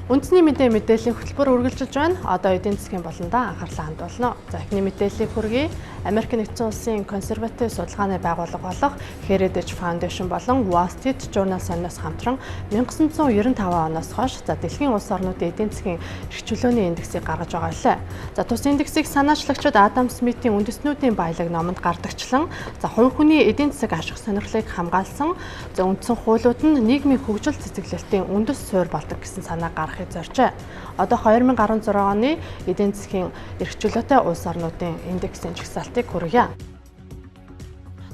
Үндэсний мэдээллийн хөтөлбөр үргэлжилж байна. Одоо эдийн засгийн болондоо анхаарлаа хандуулна. За эхний мэдээллийг хүргэе. Америк нэгдсэн улсын консерватив судалгааны байгууллага болох Heritage Foundation болон Wall Street Journal сонноос хамтран 1995 оноос хойш дэлхийн улс орнуудын эдийн засгийн эрх чөлөөний индексийг гаргаж байгаа лээ. За тус индексийг санаачлагчид Адам Смитийн үндэстнүүдийн баялаг номонд гардагчлан хувь хүний эдийн засаг ашиг сонирхлыг хамгаалсан үндсэн хуулиуд нь нийгмийн хөгжил цэцэглэлтийн үндэс суурь болдог гэсэн санаа гаргахыг зоржээ. Одоо 2016 оны эдийн засгийн эрх чөлөөтэй улс орнуудын индексийн жагсаалтыг хүргье.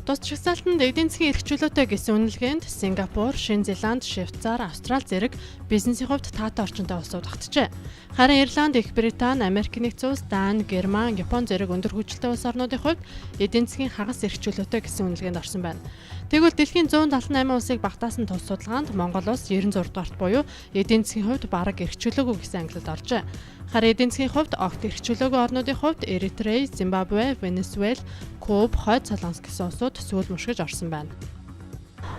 Тус жагсаалтанд эдийн засгийн эрх чөлөөтэй гэсэн үнэлгээнд Сингапур, Шинэ Зеланд, Швейцар, Австрали зэрэг бизнесийн хувьд таатай орчинтой улсууд багтжээ. Харин Ирланд, Их Британи, Америк нэгдсэн улс, Дани, Герман, Япон зэрэг өндөр хүчтэй улс орнуудын хувьд эдийн засгийн хагас эрх чөлөөтэй гэсэн үнэлгээнд орсон байна. Тэгвэл дэлхийн 178 улсыг багтаасан тус судалгаанд Монгол улс 96 дугаарт буюу эдийн засгийн хувьд бараг эрх чөлөөгүй гэсэн ангилалд оржээ. Харин эдийн засгийн хувьд огт эрх чөлөөгүй орнуудын хувьд Эритрей, Зимбабве, Венесуэл, Куб, Хойд Солонгос гэсэн улсууд сүүл мушгиж орсон байна.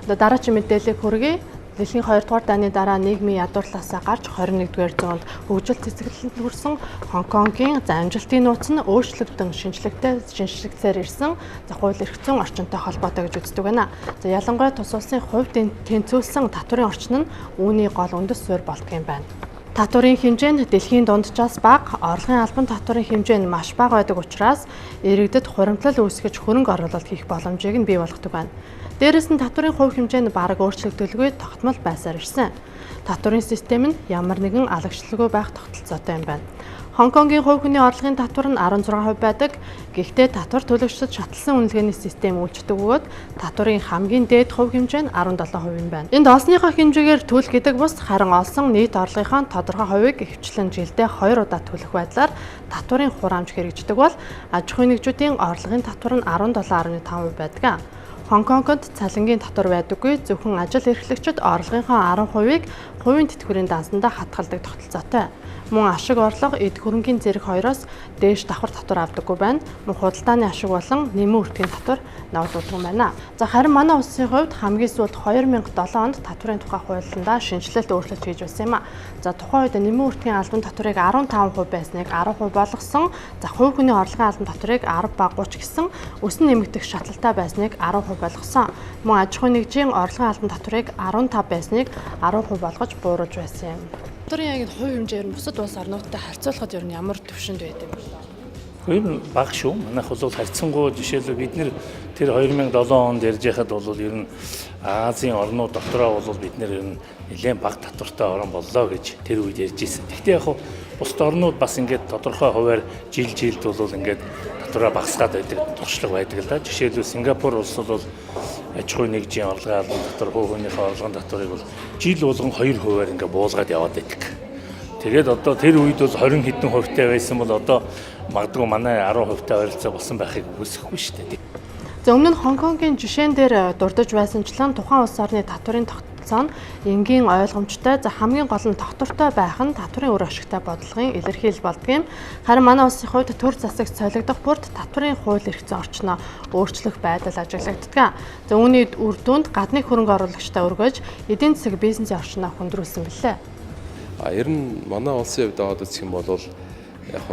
Дараагийн мэдээллийг хүргэе. Дэлхийн 2 дугаар дайны дараа нийгмийн ядуурлаасаа гарч 21-р зуунд хөгжил цэцэглэлтэнд хүрсэн Хонконгийн амжилтын нууц нь өөрчлөгдөн шинжлэхсээр ирсэн хууль эрх зүйн орчинтой холбоотой гэж үздэг байна. Ялангуяа тус улсын хувьд тэнцвүүлсэн татварын орчин нь үүний гол үндэс суурь болдго юм байна. Татварын хэмжээ нь дэлхийн дунджаас бага, орлогын албан татварын хэмжээ нь маш бага байдаг учраас иргэдэд хуримтлал үүсгэж хөрөнгө оруулалт хийх боломжийг нь бий болгодог байна. Дээрээс нь татварын хувь хэмжээ нь бараг өөрчлөгдөлгүй тогтмол байсаар ирсэн. Татварын систем нь ямар нэгэн алагчлалгүй байх тогтолцоотой юм байна. Хонконгийн хувь хүний орлогын татвар нь 16% байдаг. Гэхдээ татвар төлөгчдод шатлсан үнэлгээний систем үйлчдэг бөгөөд татварын хамгийн дээд хувь хэмжээ нь 17% юм байна. Энд олсныхоо хэмжээгээр төлөх гэдэг бус харин олсон нийт орлогынхоо тодорхой хувийг ихэвчлэн жилдээ 2 удаа төлөх байдлаар татварын хураамж хэрэгждэг бол аж ахуйн нэгжүүдийн орлогын татвар нь 17.5% байдаг. Хонконгод цалингийн татвар байдаггүй, зөвхөн ажил эрхлэгчид орлогынхоо 10%-ийг хувийн тэтгэврийн дансандаа хатгалдаг тогтолцоотой. Мөн ашиг орлого, эд хөрөнгийн зэрэг хоёроос дээш давхар татвар авдаггүй байна. Мөн худалдааны ашиг болон нэмэн үртгэн татвар навдуулдаг байна. Харин манай улсын хувьд хамгийн сүүлд 2007 онд татварын тухай хуулиндаа шинжилэлт өөрчлөлт хийж байсан юм а. Тухайн үед нэмэн үртгэн албан татварыг 15% байсныг 10% болгосон. Хувь хүний орлогын албан татварыг 10 ба 30 гэсэн өсөн нэмэгдэх шатлалтай байсныг 10% болгосон. Мөн аж ахуйн нэгжийн орлогын албан татварыг 15 байсныг 10% болгож бууруулж байсан юм. Татварын яг хувь хэмжээр бусад улс орнуудтай харьцуулахад ер нь ямар төвшөнд байд юм бэ? Хувь бага шүү. Манайх бол харьцангуй жишээлбэл бид нэр тэр 2007 онд ярьж байхад бол ер нь Азийн орнууд дотороо бол бид нэр ер нь нэлээд бага татвартай орн боллоо гэж тэр үед ярьж ирсэн. Гэхдээ яг бусад орнууд бас ингээд тодорхой хуваар жилд бол ингээд татвараа багасгаад байдаг туршлага байдаг л да. Жишээлбэл Сингапур улс бол аж ахуйн нэгжийн орлогын албан татвар, хувь хүнийхээ орлогын татварыг бол жил болгон 2%-аар ингээд буулгаад яваад байдаг. Тэгээд одоо тэр үед бол 20 хэдэн хувьтай байсан бол одоо магадгүй манай 10%-тай ойролцоо болсон байхыг үсэхгүй шүү дээ. Өмнө нь Хонконгийн жишээн дээр дурдж байсанчлан тухайн улс орны татварын тогтолцоо нь энгийн ойлгомжтой, хамгийн гол нь тогтвортой байх нь татварын үр ашигтай бодлогын илэрхийлэл болдгийм. Харин манай улсын хувьд төр засагт солигдох бүрд татварын хууль эрх зүйн орчноо өөрчлөх байдал ажиглагддаг. Үүний үр дүнд гадны хөрөнгө оруулагчтай өргөж эдийн засаг бизнесийн орчноо хүндрүүлсэн билээ. Ер нь манай улсын хувьд аваад үзэх юм бол яг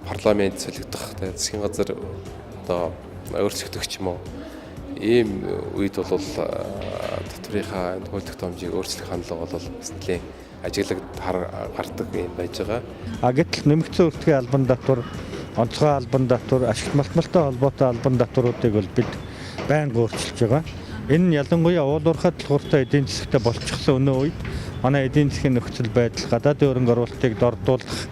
парламент солигдох засгийн газар одоо өөрчлөгдөх ч юм уу ийм үед бол татварынхаа хууль тогтоомжийг өөрчлөх хандлага бол нэлээд гардаг юм байж байгаа. Гэтэл нэмэгдсэн үртгэн албан татвар, онцгой албан татвар, ашигт малтмалтай холбоотой албан татваруудыг бол бид байнга өөрчилж байгаа. Энэ нь ялангуяа уул уурхай талхууртай эдийн засагтай болчихсон өнөө үед манай эдийн засгийн нөхцөл байдал гадаадын хөрөнгө оруулалтыг дордуулах,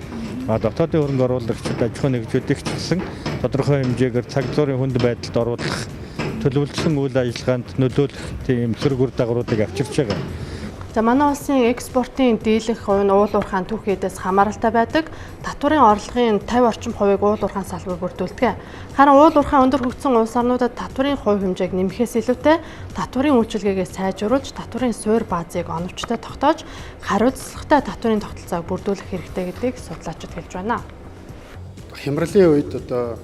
дотоодын хөрөнгө оруулагчид аж ахуйн нэгжүүдийг ч гэсэн тодорхой хэмжээгээр цаг зуурын хүнд байдалд оруулах, төлөвлөсөн үйл ажиллагаанд нөлөөлөх тийм эсрэг үр дагавруудыг авчирч байгаа. Манай улсын экспортын дийлэнх хувь нь уул уурхайн түүхийдээс хамааралтай байдаг. Татварын орлогын 50 орчим хувийг уул уурхайн салбар бүрдүүлдэг. Харин уул уурхайн өндөр хөгжсөн улс орнуудад татварын хувь хэмжээг нэмэхээс илүүтэй татварын үйлчилгээгээ сайжруулж, татварын суурь баазыг оновчтой тогтоож, хариуцлагатай татварын тогтолцоог бүрдүүлэх хэрэгтэй гэдгийг судлаачид хэлж байна. Хямралын үед одоо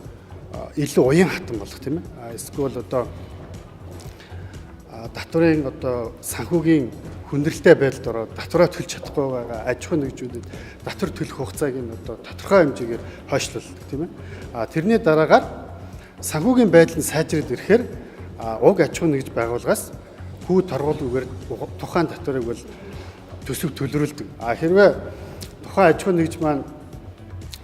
илүү уян хатан болох тийм ээ. Эсвэл одоо татварын одоо санхүүгийн хүндрэлтэй байдалд ороод татвараа төлж чадахгүй байгаа аж ахуй нэгжүүдэд татвар төлөх хугацааг нь одоо тодорхой хэмжээгээр хойшлуулдаг тийм ээ. Тэрний дараагаар санхүүгийн байдал нь сайжраад ирэхээр уг аж ахуй нэгж байгууллагаас хүү торгуулгүйгээр тухайн татварыг бол төсөв төлрүүлдэг. Хэрвээ тухайн аж ахуй нэгж маань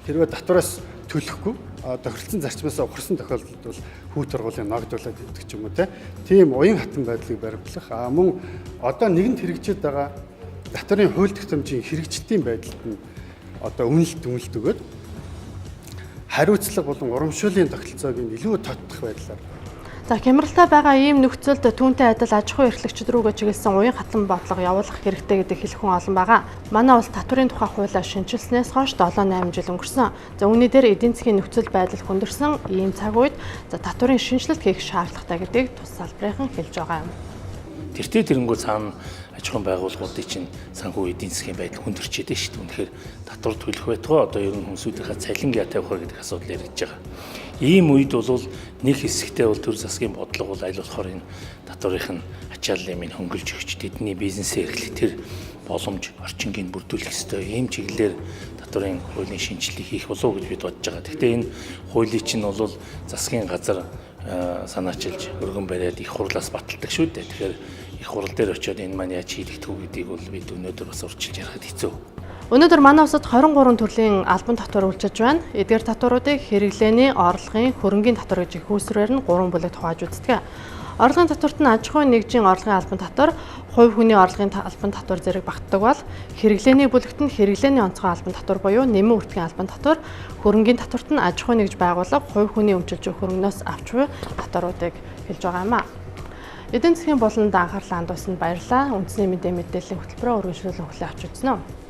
хэрвээ татвараас төлөхгүй тохиролцсон зарчмаас ухарсан тохиолдолд бол хүү торгуулийн ногдуулаад идэх ч юм уу тийм уян хатан байдлыг баримтлах мөн одоо нэгэнт хэрэгжиж байгаа татварын хууль тогтоомжийн хэрэгжилтийн байдалд нь одоо үнэлт өгөөд хариуцлага болон урамшууллын тогтолцоог нь илүү тодтох байдлаар. За Хямралтай байгаа ийм нөхцөлд түүнтэй адил аж ахуй эрхлэгчид рүүгээ чиглэсэн уян хатан бодлого явуулах хэрэгтэй гэдэг хэлэх хүн олон байгаа. Манай улс татварын тухай хуулиа шинжилснээс хойш 7-8 жил өнгөрсөн. За үүний дээр эдийн засгийн нөхцөл байдал хүндэрсэн ийм цаг үед татварын шинжилэлт хийх шаардлагатай гэдгийг тус салбарынхан хэлж байгаа юм. Тэртээ тэрэнгүү цаана аж ахуйн байгууллагуудын чинь санхүү эдийн засгийн байдал хүндэрчээд байна шүү дээ. Үнэхээр татвар төлөх байтугай одоо ер нь хүмүүсийнхээ цалин яатай явах гэдэг асуудал яригдж байгаа. Ийм үед бол нэг хэсэгтээ бол төр засгийн бодлого бол аль болохоор энэ татварын ачааллын минь хөнгөлж өгч тэдний бизнесээ эрхлэх тэр боломж орчингийг бүрдүүлэх ёстой. Ийм чиглэлээр татварын хуулийн шинжилгээ хийх болов уу гэж бид бодож байгаа. Гэхдээ энэ хуулийн чинь бол засгийн газар санаачилж өргөн бариад их хурлаас баталдаг шүү дээ. Тэгэхээр их хурал дээр очиод энэ маань яаж хийгдэх үү гэдгийг бол бид өнөөдөр бас урьдчилж ярихад хэцүү. Өнөөдөр манай улсад 23 төрлийн албан татвар үйлчилж байна. Эдгээр татваруудыг хэрэглээний, орлогын, хөрөнгийн татвар гэж их үүсвэрээр нь 3 бүлэгт хувааж үздэг. Орлогын татварт нь аж ахуйн нэгжийн орлогын албан татвар, хувь хүний орлогын албан татвар зэрэг багтдаг бол хэрэглээний бүлэгт нь хэрэглээний онцгой албан татвар буюу нэмэн үртгийн албан татвар, хөрөнгийн татварт нь аж ахуйн нэгж байгууллага хувь хүний өмчилж өгөх хөрөнгнөөс авч буй татваруудыг хэлж байгаа юм а. Эдийн засгийн болонд анхаарлаа хандуулсанд баярлалаа. Үндэсний мэдээллийн хөтөлбөрөөр үргэлжлүүлэн хүлээн авч үзсэн үү?